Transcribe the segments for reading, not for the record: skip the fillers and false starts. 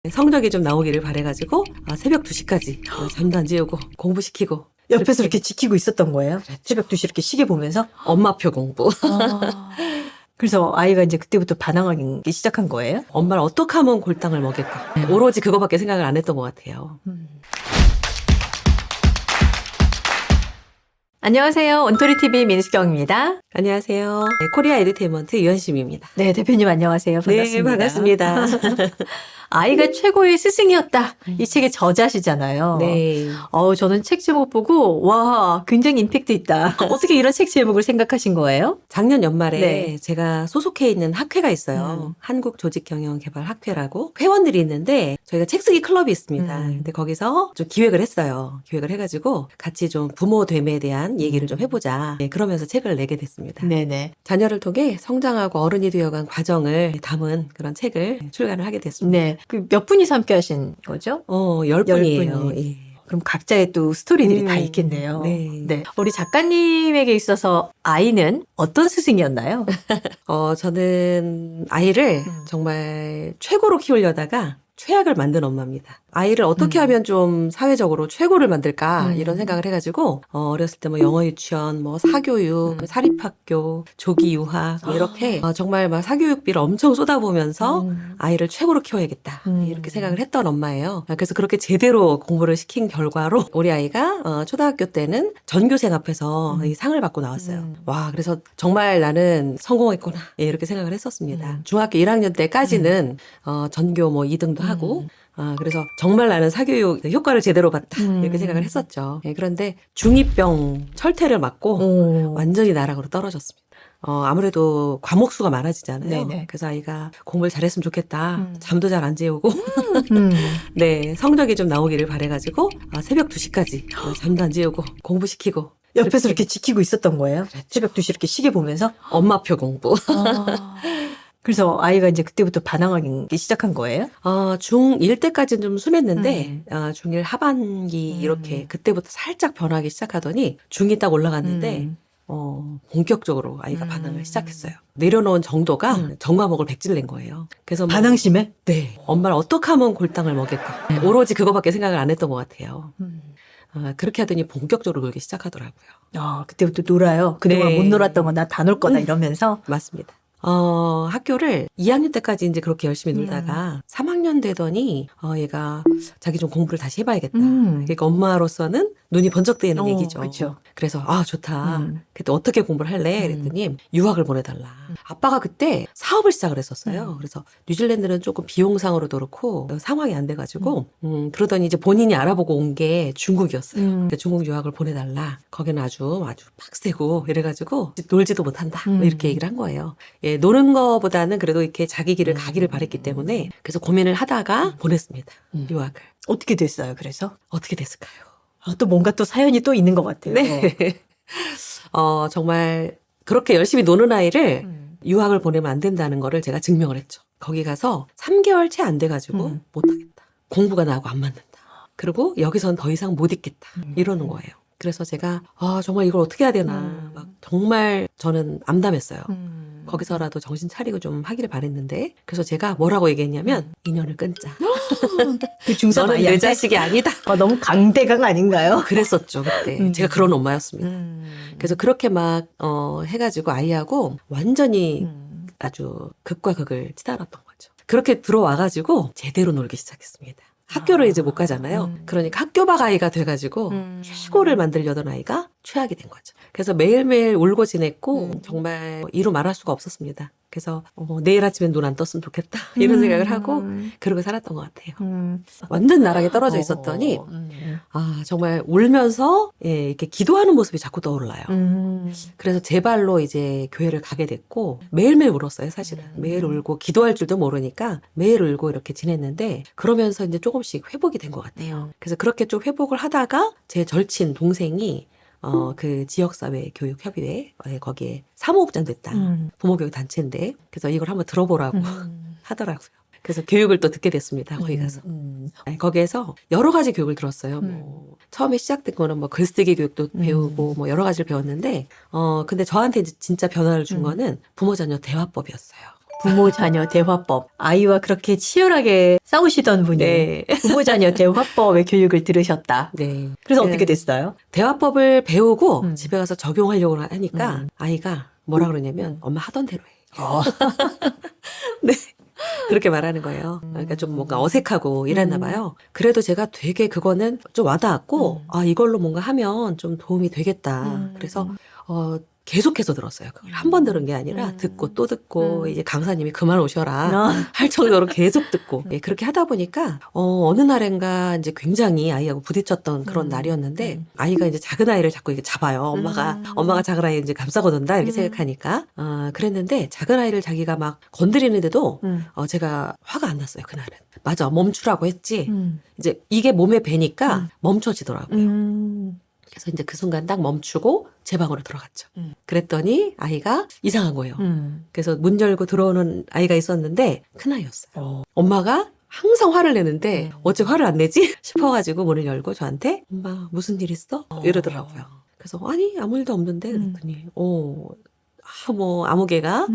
성적이 좀 나오기를 바래가지고 새벽 2시까지 잠도 안 재우고 공부시키고 옆에서 이렇게 지키고 있었던 거예요? 새벽 2시 이렇게 시계 보면서? 엄마표 공부. 그래서 아이가 이제 그때부터 반항하기 시작한 거예요? 엄마를 어떻게 하면 골탕을 먹일까. 오로지 그거밖에 생각을 안 했던 것 같아요. 안녕하세요. 온토리TV 민수경입니다. 안녕하세요. 코리아 에듀테인먼트 유현심입니다. 네, 대표님 안녕하세요. 반갑습니다. 네, 반갑습니다. 아이가 최고의 스승이었다. 이 책의 저자시잖아요. 네. 저는 책 제목 보고 와, 굉장히 임팩트 있다. 어떻게 이런 책 제목을 생각하신 거예요? 작년 연말에 네. 제가 소속해 있는 학회가 있어요. 한국조직경영개발학회라고 회원들이 있는데 저희가 책 쓰기 클럽이 있습니다. 근데 거기서 좀 기획을 했어요. 기획을 해가지고 같이 좀 부모 됨에 대한 얘기를 좀 해보자. 네, 그러면서 책을 내게 됐습니다. 네네. 자녀를 통해 성장하고 어른이 되어간 과정을 담은 그런 책을 출간을 하게 됐습니다. 네. 그 몇 분이서 함께 하신 거죠? 10분이에요. 예. 그럼 각자의 또 스토리들이 다 있겠네요. 네. 우리 작가님에게 있어서 아이는 어떤 스승이었나요? 저는 아이를 정말 최고로 키우려다가 최악을 만든 엄마입니다. 아이를 어떻게 하면 좀 사회적으로 최고를 만들까 이런 생각을 해가지고 어렸을 때 뭐 영어 유치원, 뭐 사교육, 사립학교, 조기 유학 이렇게 정말 막 사교육비를 엄청 쏟아부으면서 아이를 최고로 키워야겠다 이렇게 생각을 했던 엄마예요. 그래서 그렇게 제대로 공부를 시킨 결과로 우리 아이가 초등학교 때는 전교생 앞에서 이 상을 받고 나왔어요. 와, 그래서 정말 나는 성공했구나 이렇게 생각을 했었습니다. 중학교 1학년 때까지는 전교 뭐 2등도 하고 그래서 정말 나는 사교육 효과를 제대로 봤다 이렇게 생각을 했었죠. 그런데 중2병 철퇴를 맞고 완전히 나락으로 떨어졌습니다. 아무래도 과목 수가 많아지잖아요. 네네. 그래서 아이가 공부를 잘했으면 좋겠다. 잠도 잘 안 재우고 네, 성적이 좀 나오기를 바래가지고 새벽 2시까지 잠도 안 재우고 공부시키고 옆에서 이렇게 지키고 있었던 거예요? 새벽 2시 이렇게 시계 보면서? 엄마표 공부. 그래서 아이가 이제 그때부터 반항하기 시작한 거예요? 중1 때까지는 좀 순했는데, 중1 하반기 이렇게 그때부터 살짝 변하기 시작하더니, 중2 딱 올라갔는데, 본격적으로 아이가 반항을 시작했어요. 내려놓은 정도가 전과목을 100질 낸 거예요. 그래서 반항심에? 네. 엄마를 어떻게 하면 골탕을 먹일까. 오로지 그거밖에 생각을 안 했던 것 같아요. 그렇게 하더니 본격적으로 놀기 시작하더라고요. 그때부터 놀아요. 그동안 네. 못 놀았던 거 나 다 놀 거다 이러면서. 맞습니다. 학교를 2학년 때까지 이제 그렇게 열심히 놀다가 3학년 되더니 얘가 자기 좀 공부를 다시 해봐야겠다. 그러니까 엄마로서는 눈이 번쩍 뜨이는 얘기죠. 그쵸. 그래서 좋다. 그때 어떻게 공부를 할래? 그랬더니 유학을 보내달라. 아빠가 그때 사업을 시작을 했었어요. 그래서 뉴질랜드는 조금 비용상으로도 그렇고 상황이 안 돼가지고 그러더니 이제 본인이 알아보고 온 게 중국이었어요. 그러니까 중국 유학을 보내달라. 거기는 아주 빡세고 이래가지고 놀지도 못한다. 뭐 이렇게 얘기를 한 거예요. 예, 노는 거보다는 그래도 이렇게 자기 길을 가기를 바랬기 때문에 그래서 고민을 하다가 보냈습니다. 유학을. 어떻게 됐어요, 그래서? 어떻게 됐을까요? 또 뭔가 또 사연이 또 있는 것 같아요. 네. 정말 그렇게 열심히 노는 아이를 유학을 보내면 안 된다는 거를 제가 증명을 했죠. 거기 가서 3개월 채 안 돼가지고 못하겠다. 공부가 나하고 안 맞는다. 그리고 여기선 더 이상 못 있겠다. 이러는 거예요. 그래서 제가 정말 이걸 어떻게 해야 되나 막 정말 저는 암담했어요. 거기서라도 정신 차리고 좀 하기를 바랬는데 그래서 제가 뭐라고 얘기했냐면 인연을 끊자. 그 중3 너는 내 아이한테? 자식이 아니다. 너무 강대강 아닌가요? 그랬었죠 그때. 제가 그런 엄마였습니다. 그래서 그렇게 막 해가지고 아이하고 완전히 아주 극과 극을 치달았던 거죠. 그렇게 들어와가지고 제대로 놀기 시작했습니다. 학교를 이제 못 가잖아요. 그러니까 학교 박 아이가 돼가지고 최고를 만들려던 아이가 최악이 된 거죠. 그래서 매일매일 울고 지냈고 정말 이루 말할 수가 없었습니다. 그래서 내일 아침엔 눈 안 떴으면 좋겠다 이런 생각을 하고 그러고 살았던 것 같아요. 완전 나락에 떨어져 있었더니 정말 울면서 이렇게 기도하는 모습이 자꾸 떠올라요. 그래서 제 발로 이제 교회를 가게 됐고 매일매일 울었어요 사실은. 매일 울고 기도할 줄도 모르니까 매일 울고 이렇게 지냈는데 그러면서 이제 조금씩 회복이 된 것 같아요. 그래서 그렇게 좀 회복을 하다가 제 절친 동생이 그 지역사회 교육협의회 거기에 사무국장 됐다. 부모교육 단체인데 그래서 이걸 한번 들어보라고 하더라고요. 그래서 교육을 또 듣게 됐습니다. 거기 가서. 거기에서 여러 가지 교육을 들었어요. 뭐 처음에 시작된 거는 뭐 글쓰기 교육도 배우고 뭐 여러 가지를 배웠는데 근데 저한테 이제 진짜 변화를 준 거는 부모 자녀 대화법이었어요. 부모 자녀 대화법. 아이와 그렇게 치열하게 싸우시던 분이 네. 부모 자녀 대화법의 교육을 들으셨다. 네. 그래서 어떻게 됐어요? 대화법을 배우고 음. 집에 가서 적용하려고 하니까 아이가 뭐라 그러냐면 엄마 하던 대로 해. 어. 네. 그렇게 말하는 거예요. 그러니까 좀 뭔가 어색하고 이랬나 봐요. 그래도 제가 되게 그거는 좀 와닿았고, 아, 이걸로 뭔가 하면 좀 도움이 되겠다. 그래서, 계속해서 들었어요. 그걸 한 번 들은 게 아니라 듣고 또 듣고, 이제 강사님이 그만 오셔라. 할 정도로 계속 듣고. 예, 그렇게 하다 보니까, 어느 날인가 이제 굉장히 아이하고 부딪혔던 그런 날이었는데, 아이가 이제 작은 아이를 자꾸 이렇게 잡아요. 엄마가 작은 아이 이제 감싸거든다. 이렇게 생각하니까. 그랬는데, 작은 아이를 자기가 막 건드리는데도, 제가 화가 안 났어요, 그날은. 맞아, 멈추라고 했지. 이제 이게 몸에 배니까 멈춰지더라고요. 그래서 이제 그 순간 딱 멈추고 제 방으로 들어갔죠. 그랬더니 아이가 이상한 거예요. 그래서 문 열고 들어오는 아이가 있었는데 큰 아이였어요. 엄마가 항상 화를 내는데 어째 화를 안 내지? 싶어가지고 문을 열고 저한테 엄마 무슨 일 있어? 이러더라고요. 그래서 아니 아무 일도 없는데 그랬더니 뭐 아무개가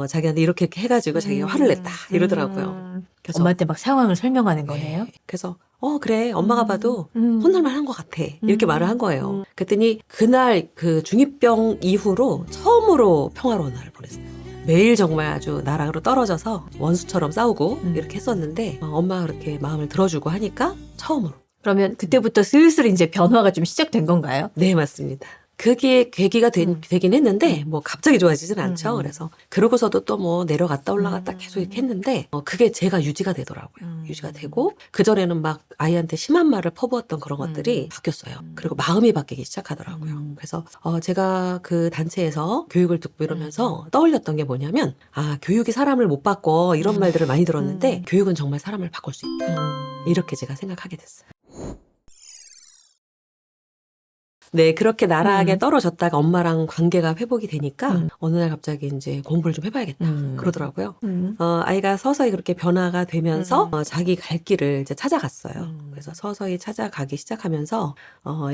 자기한테 이렇게 해가지고 자기가 화를 냈다 이러더라고요. 그래서 엄마한테 막 상황을 설명하는 거네요. 그래서 그래 엄마가 봐도 혼날만 한 것 같아 이렇게 말을 한 거예요. 그랬더니 그날 그 중2병 이후로 처음으로 평화로운 날을 보냈어요. 매일 정말 아주 나랑으로 떨어져서 원수처럼 싸우고 이렇게 했었는데 엄마가 그렇게 마음을 들어주고 하니까 처음으로. 그러면 그때부터 슬슬 이제 변화가 좀 시작된 건가요? 네, 맞습니다. 그게 계기가 되긴 했는데 뭐 갑자기 좋아지진 않죠. 그래서 그러고서도 또 뭐 내려갔다 올라갔다 계속 이렇게 했는데 그게 제가 유지가 되더라고요. 유지가 되고 그전에는 막 아이한테 심한 말을 퍼부었던 그런 것들이 바뀌었어요. 그리고 마음이 바뀌기 시작하더라고요. 그래서 제가 그 단체에서 교육을 듣고 이러면서 떠올렸던 게 뭐냐면 교육이 사람을 못 바꿔 이런 말들을 많이 들었는데 교육은 정말 사람을 바꿀 수 있다. 이렇게 제가 생각하게 됐어요. 네, 그렇게 나락에 떨어졌다가 엄마랑 관계가 회복이 되니까 어느 날 갑자기 이제 공부를 좀 해봐야겠다 그러더라고요. 아이가 서서히 그렇게 변화가 되면서 자기 갈 길을 이제 찾아갔어요. 그래서 서서히 찾아가기 시작하면서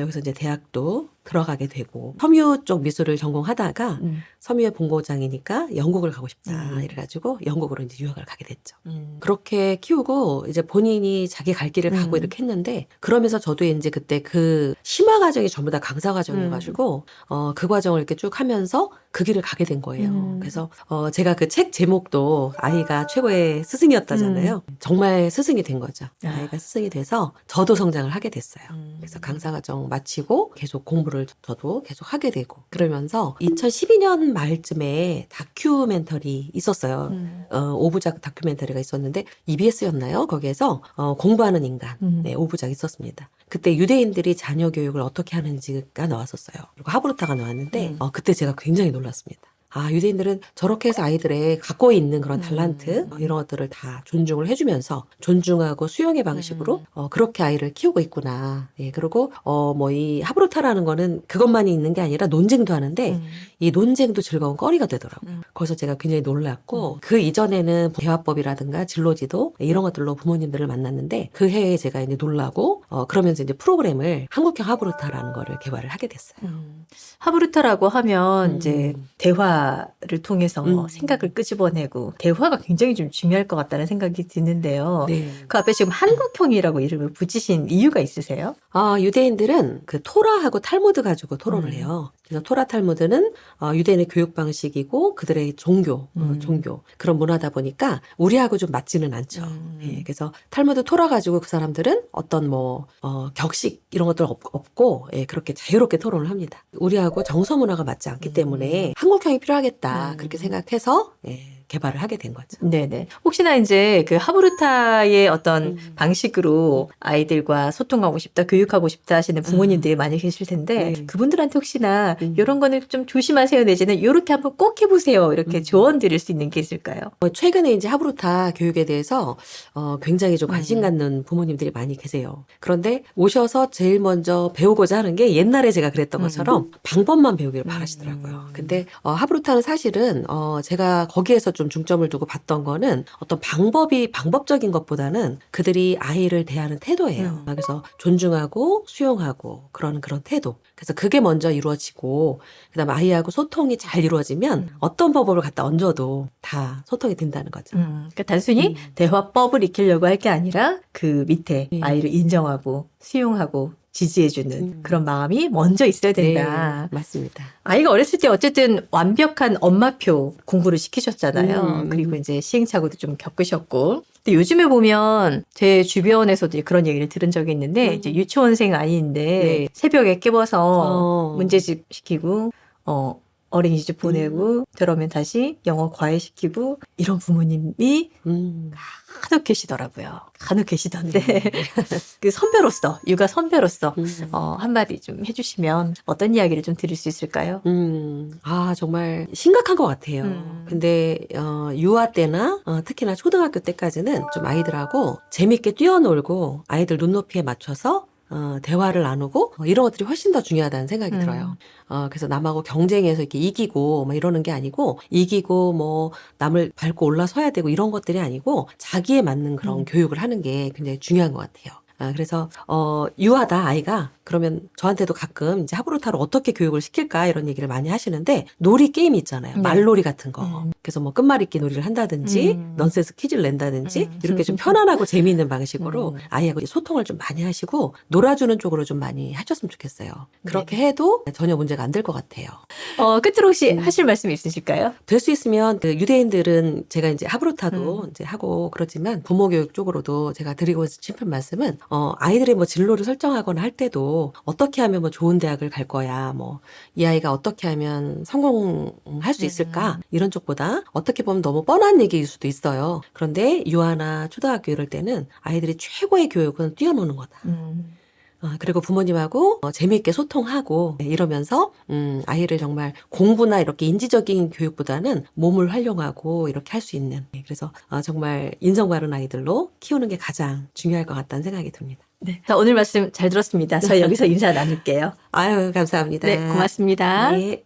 여기서 이제 대학도 들어가게 되고 섬유 쪽 미술을 전공하다가 섬유의 본고장이니까 영국을 가고 싶다 이래가지고 영국으로 이제 유학을 가게 됐죠. 그렇게 키우고 이제 본인이 자기 갈 길을 가고 이렇게 했는데 그러면서 저도 이제 그때 그 심화 과정이 전부 다 강사 과정이어가지고 그 과정을 이렇게 쭉 하면서 그 길을 가게 된 거예요. 그래서 제가 그 책 제목도 아이가 최고의 스승이었다잖아요. 정말 스승이 된 거죠. 아이가 스승이 돼서 저도 성장을 하게 됐어요. 그래서 강사 과정 마치고 계속 공부를 저도 계속 하게 되고 그러면서 2012년 말쯤에 다큐멘터리 있었어요. 5부작 다큐멘터리가 있었는데 EBS였나요? 거기에서 공부하는 인간 5부작 있었습니다. 그때 유대인들이 자녀 교육을 어떻게 하는지가 나왔었어요. 그리고 하브루타가 나왔는데 그때 제가 굉장히 놀랐습니다. 유대인들은 저렇게 해서 아이들의 갖고 있는 그런 달란트 이런 것들을 다 존중을 해주면서 존중하고 수용의 방식으로 그렇게 아이를 키우고 있구나. 예, 그리고 뭐 이 하브루타라는 거는 그것만이 있는 게 아니라 논쟁도 하는데 이 논쟁도 즐거운 거리가 되더라고요. 거기서 제가 굉장히 놀랐고 그 이전에는 대화법이라든가 진로지도 이런 것들로 부모님들을 만났는데 그 해에 제가 이제 놀라고 그러면서 이제 프로그램을 한국형 하브루타라는 거를 개발을 하게 됐어요. 하브루타라고 하면 이제 대화를 통해서 생각을 끄집어내고 대화가 굉장히 좀 중요할 것 같다는 생각이 드는데요. 네. 그 앞에 지금 한국형이라고 이름을 붙이신 이유가 있으세요? 유대인들은 그 토라하고 탈무드 가지고 토론을 해요. 그래서 토라 탈무드는 유대인의 교육 방식이고 그들의 종교 그런 문화다 보니까 우리하고 좀 맞지는 않죠. 예, 그래서 탈무드 토라 가지고 그 사람들은 어떤 뭐 격식 이런 것들 없고 예, 그렇게 자유롭게 토론을 합니다. 우리하고 정서 문화가 맞지 않기 때문에 한국형이 필요하겠다 그렇게 생각해서 예, 개발을 하게 된 거죠. 네네. 혹시나 이제 그 하브루타의 어떤 방식으로 아이들과 소통하고 싶다, 교육하고 싶다 하시는 부모님들이 많이 계실 텐데 네. 그분들한테 혹시나 이런 거는 좀 조심하세요 내지는 이렇게 한번 꼭 해보세요 이렇게 조언 드릴 수 있는 게 있을까요? 최근에 이제 하브루타 교육에 대해서 굉장히 좀 관심 갖는 부모님들이 많이 계세요. 그런데 오셔서 제일 먼저 배우고자 하는 게 옛날에 제가 그랬던 것처럼 방법만 배우기를 바라시더라고요. 근데 하브루타는 사실은 제가 거기에서 좀 좀 중점을 두고 봤던 거는 어떤 방법적인 것보다는 그들이 아이를 대하는 태도예요. 그래서 존중하고 수용하고 그런 태도. 그래서 그게 먼저 이루어지고 그다음에 아이하고 소통이 잘 이루어지면 어떤 법을 갖다 얹어도 다 소통이 된다는 거죠. 그러니까 단순히 대화법을 익히려고 할 게 아니라 그 밑에 아이를 인정하고 수용하고 지지해주는 그런 마음이 먼저 있어야 된다. 네, 맞습니다. 아이가 어렸을 때 어쨌든 완벽한 엄마표 공부를 시키셨잖아요. 그리고 이제 시행착오도 좀 겪으셨고. 근데 요즘에 보면 제 주변에서도 그런 얘기를 들은 적이 있는데 이제 유치원생 아이인데 네. 새벽에 깨워서 문제집 시키고 어린이집 보내고 들어오면 다시 영어 과외 시키고 이런 부모님이 간혹 계시더라고요. 간혹 계시던데 그 선배로서 육아 선배로서 한마디 좀 해주시면 어떤 이야기를 좀 드릴 수 있을까요? 정말 심각한 것 같아요. 근데 유아 때나 특히나 초등학교 때까지는 좀 아이들하고 재밌게 뛰어놀고 아이들 눈높이에 맞춰서 대화를 나누고 이런 것들이 훨씬 더 중요하다는 생각이 들어요. 그래서 남하고 경쟁해서 이렇게 이기고 뭐 이러는 게 아니고 이기고 뭐 남을 밟고 올라서야 되고 이런 것들이 아니고 자기에 맞는 그런 교육을 하는 게 굉장히 중요한 것 같아요. 그래서 유아다 아이가 그러면 저한테도 가끔 이제 하브루타로 어떻게 교육을 시킬까 이런 얘기를 많이 하시는데 놀이 게임이 있잖아요. 네. 말놀이 같은 거. 그래서 뭐 끝말잇기 놀이를 한다든지 넌센스 퀴즈를 낸다든지 이렇게 좀 편안하고 재미있는 방식으로 아이하고 이제 소통을 좀 많이 하시고 놀아주는 쪽으로 좀 많이 하셨으면 좋겠어요. 그렇게 해도 전혀 문제가 안 될 것 같아요. 끝으로 혹시 하실 말씀 있으실까요? 될 수 있으면 그 유대인들은 제가 이제 하브루타도 이제 하고 그러지만 부모 교육 쪽으로도 제가 드리고 싶은 말씀은 아이들의 뭐 진로를 설정하거나 할 때도 어떻게 하면 뭐 좋은 대학을 갈 거야, 뭐 이 아이가 어떻게 하면 성공할 수 있을까 이런 쪽보다 어떻게 보면 너무 뻔한 얘기일 수도 있어요. 그런데 유아나 초등학교 이럴 때는 아이들이 최고의 교육은 뛰어노는 거다. 그리고 부모님하고 재미있게 소통하고 이러면서 아이를 정말 공부나 이렇게 인지적인 교육보다는 몸을 활용하고 이렇게 할 수 있는 그래서 정말 인성 바른 아이들로 키우는 게 가장 중요할 것 같다는 생각이 듭니다. 네. 자, 오늘 말씀 잘 들었습니다. 저희 여기서 인사 나눌게요. 아유, 감사합니다. 네, 고맙습니다. 네.